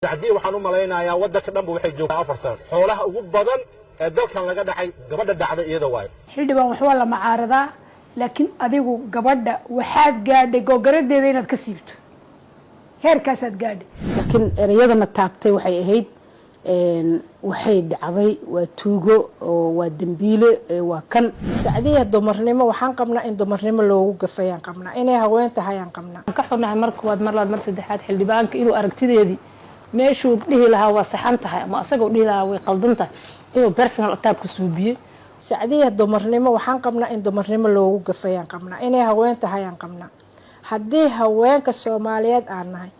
dacdii waxaan u malaynayaa wadanka dhanba waxay joogtaa 4 sano xoolaha ugu badan ee dalkan laga dhacay gabadha dhacday iyada waay xildhibaan wax wala macaarada laakiin adigu gabadha waxaad gaadhay gogaradeeda inaad ka siibto heerkaas aad gaadhay laakiin erayadana taabtay waxay ahayd waxay dhacday waa tuugo oo waa dambiile waa kan sacdiya dumarnimo waxaan qabnaa in dumarnimo loogu gafayaan qabnaa inay haween tahay aan qabnaa ka xunahay markoood mar labaad mar saddexaad xildhibaanka inuu aragtideedii meeshuu dhihi lahaa waa saxan tahay ama asagoo dhihi lahaa way qaldan tahay inuu personal attack ku suubiyo sacdiya dumarnimo waxaan qabnaa in dumarnimo loogu gafayaan qabnaa inay haween tahay aan qabnaa haddii haweenka Soomaaliyeed aan nahay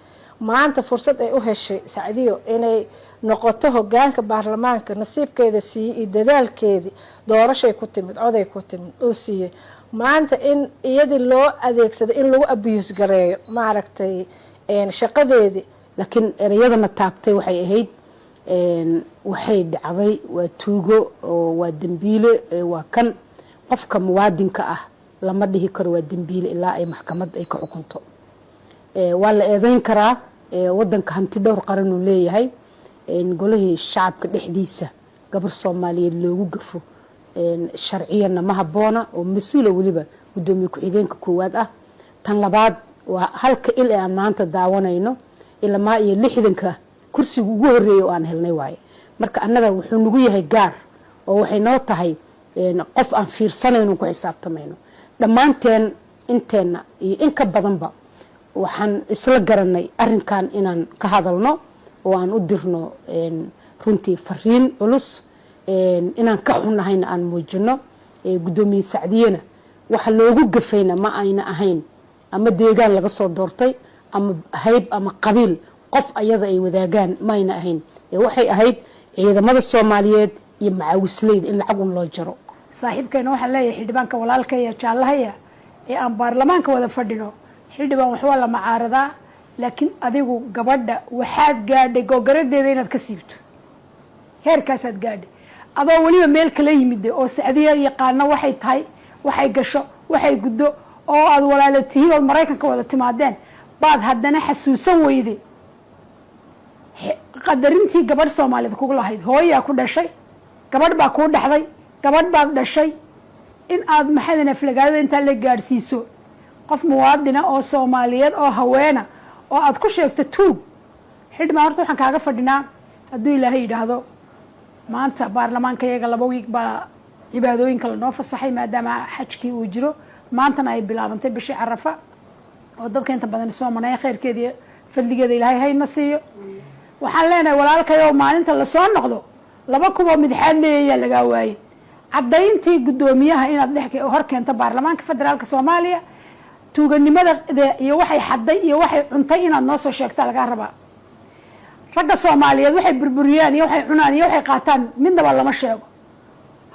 maanta fursad ay u heshay sacdiyo inay noqoto hogaanka baarlamaanka nasiibkeeda siiyay dadaalkeedii doorashay ku timid oday ku timid oo siiyay maanta in iyadii loo adeegsado in lagu abuse gareeyo ma aragtay shaqadeedii laakiin erayadana taabtay waxay ahayd waxay dhacday waa tuugo oo waa dambiile waa kan qofka muwaadinka ah lama dhihi karo waa dambiile ilaa ay maxkamad ay ka xukunto waa la eedeyn karaa wadanka hanti dhowr qaran uu leeyahay golihii shacabka dhexdiisa gabar Soomaaliyeed loogu gafo sharciyana ma haboona oo mas'uul waliba gudoomiye ku-xigeenka koowaad ah tan labaad waa halka il aan maanta daawanayno ilaa iyo 60ka kursiga ugu horeeyay oo aan helnay waay marka annaga wuxuu nagu yahay gaar oo waxay noo tahay qof aan fiirsanayno ku xisaabtamayno dhamaanteen inteena iyo in ka badanba waxaan isla garanay arrinkan inaan ka hadalno oo aan u dirno runtii fariin culus inaan ka xunahayna aan muujino gudoomiye Sacdiyana waxa loogu gafayna ma ayna ahayn ama deegaan laga soo doortay ama hayb ama qabiil qof ayada ay wadaagaan ma ayna ahayn waxay ahayd ciidamada Soomaaliyeed iyo macaawisleyda in lacag loo jaro saaxiibkeena waxa leeyahay xildhibaanka walaalka iyo jaalahaya ee aan baarlamaanka wada fadhino xildhibaan wax wala macaarada laakiin adigu gabadha waxaad gaadhay gogaradeeda inaad ka siibto heerkaas aad gaadhay adoo waliba meel kala yimid oo Sacdiya yaqaan waxay tahay waxay gasho waxay guddo oo aad walaalatihiin oo Mareykanka wada timaadeen baad haddana xasuusan weyday qadarintii gabadh Soomaaliyeed kugu lahayd hooyaa ku dhashay gabadh baa ku dhaxday gabadh baad dhashay in aad maxadana flagaada inta la gaarsiiso qof muwaadina oo Soomaaliyeed oo haweena oo aad ku sheegto tuug xidhma horta waxaan kaaga fadhinaa hadduu Ilaahay yiraahdo maanta baarlamaanka iyaga 2 week baa cibaadooyinka la noo fasaxay maadaama xajkii uu jiro maantana ay bilaabantay bishii Carafa oo dadka inta badan Soomaaliya khayrkeedii fadligeeda Ilaahay hayna siiyo waxaan leenahay walaalkayo maalinta la soo noqdo 2 kuba midxaad leeyahay laga waayay cadayntii gudoomiyaha inaad dhexkay hor keento baarlamaanka federaalka Soomaaliya tuuganimada iyo waxay xaday iyo waxay cuntay inaad noo soo sheegtaa laga rabaa ragga Soomaaliyeed waxay burburiyaan iyo waxay cunaan iyo waxay qaataan midnaba lama sheego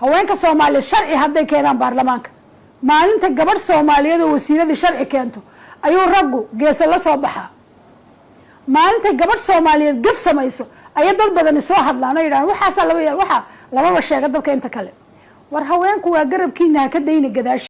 haweenka Soomaaliyeed sharci haday keenaan baarlamaanka maalinta gabadh Soomaaliyeed oo wasiiradii sharci keento ayuu raggu geesa la soo baxaa maalinta gabadh Soomaaliyeed gaf samayso ay dad badan soo hadlaan oo yiraahdaan waxa laba sheega dadka inta kale war haweenku waa garabkiina ka dayna gadaash